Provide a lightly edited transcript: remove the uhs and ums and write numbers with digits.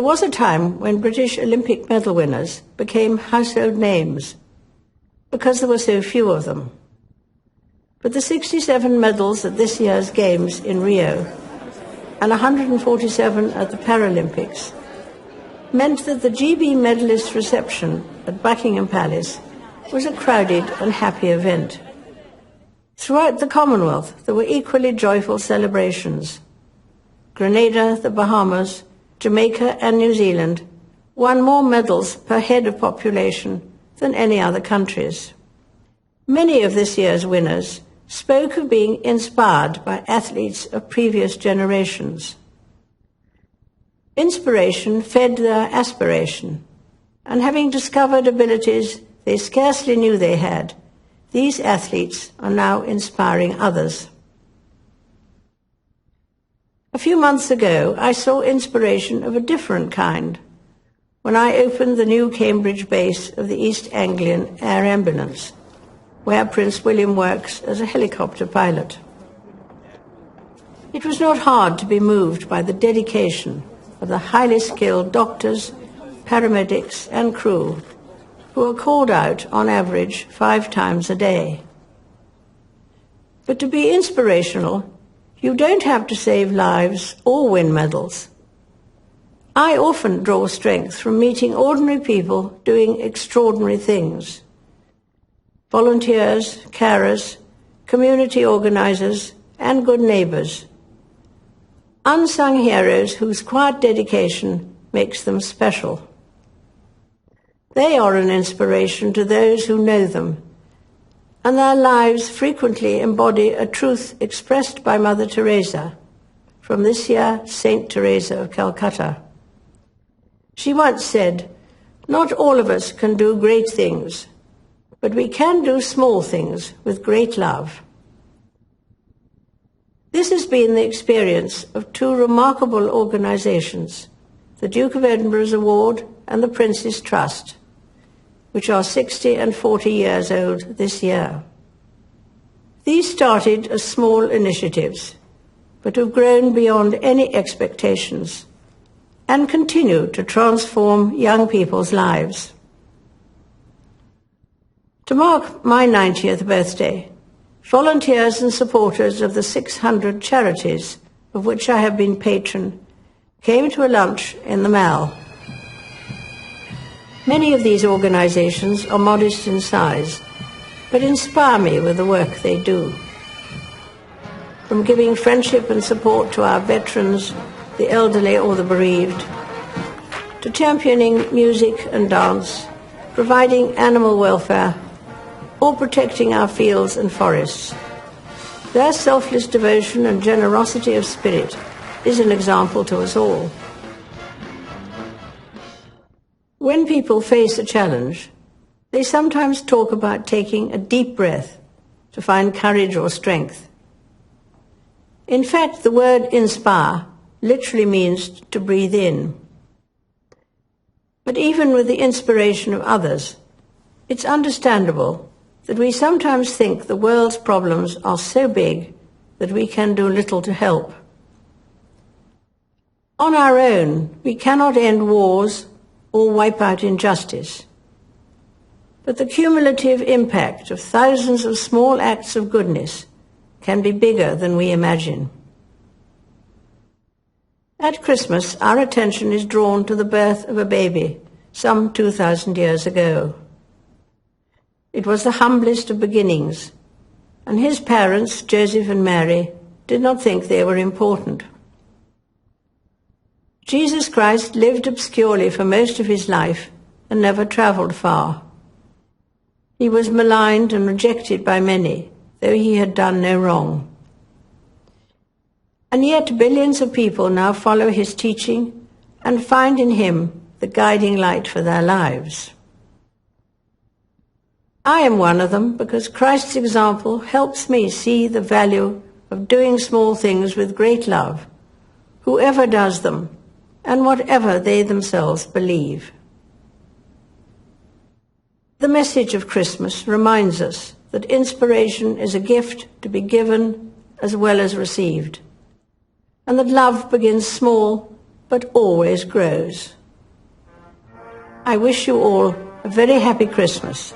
was a time when British Olympic medal winners became household names because there were so few of them. But the 67 medals at this year's Games in Rio and 147 at the Paralympics meant that the GB medalist reception at Buckingham Palace was a crowded and happy event. Throughout the Commonwealth, there were equally joyful celebrations. Grenada, the Bahamas, Jamaica and New Zealand won more medals per head of population than any other countries. Many of this year's winners spoke of being inspired by athletes of previous generations. Inspiration fed their aspiration, and having discovered abilities they scarcely knew they had, these athletes are now inspiring others. A few months ago, I saw inspiration of a different kind when I opened the new Cambridge base of the East Anglian Air Ambulance, where Prince William works as a helicopter pilot. It was not hard to be moved by the dedication of the highly skilled doctors, paramedics and crew who are called out on average 5 times a day. But to be inspirational, you don't have to save lives or win medals. I often draw strength from meeting ordinary people doing extraordinary things. Volunteers, carers, community organizers, and good neighbors. Unsung heroes whose quiet dedication makes them special. They are an inspiration to those who know them, and their lives frequently embody a truth expressed by Mother Teresa, from this year Saint Teresa of Calcutta. She once said, "Not all of us can do great things, but we can do small things with great love." This has been the experience of 2 remarkable organizations, the Duke of Edinburgh's Award and the Prince's Trust, which are 60 and 40 years old this year. These started as small initiatives, but have grown beyond any expectations and continue to transform young people's lives. To mark my 90th birthday, volunteers and supporters of the 600 charities of which I have been patron came to a lunch in the Mall. Many of these organizations are modest in size, but inspire me with the work they do. From giving friendship and support to our veterans, the elderly or the bereaved, to championing music and dance, providing animal welfare, or protecting our fields and forests. Their selfless devotion and generosity of spirit is an example to us all. When people face a challenge, they sometimes talk about taking a deep breath to find courage or strength. In fact, the word inspire literally means to breathe in. But even with the inspiration of others, it's understandable that we sometimes think the world's problems are so big that we can do little to help. On our own, we cannot end wars or wipe out injustice. But the cumulative impact of thousands of small acts of goodness can be bigger than we imagine. At Christmas, our attention is drawn to the birth of a baby some 2,000 years ago. It was the humblest of beginnings, and his parents, Joseph and Mary, did not think they were important. Jesus Christ lived obscurely for most of his life and never traveled far. He was maligned and rejected by many, though he had done no wrong. And yet billions of people now follow his teaching and find in him the guiding light for their lives. I am one of them because Christ's example helps me see the value of doing small things with great love, whoever does them, and whatever they themselves believe. The message of Christmas reminds us that inspiration is a gift to be given as well as received, and that love begins small but always grows. I wish you all a very happy Christmas.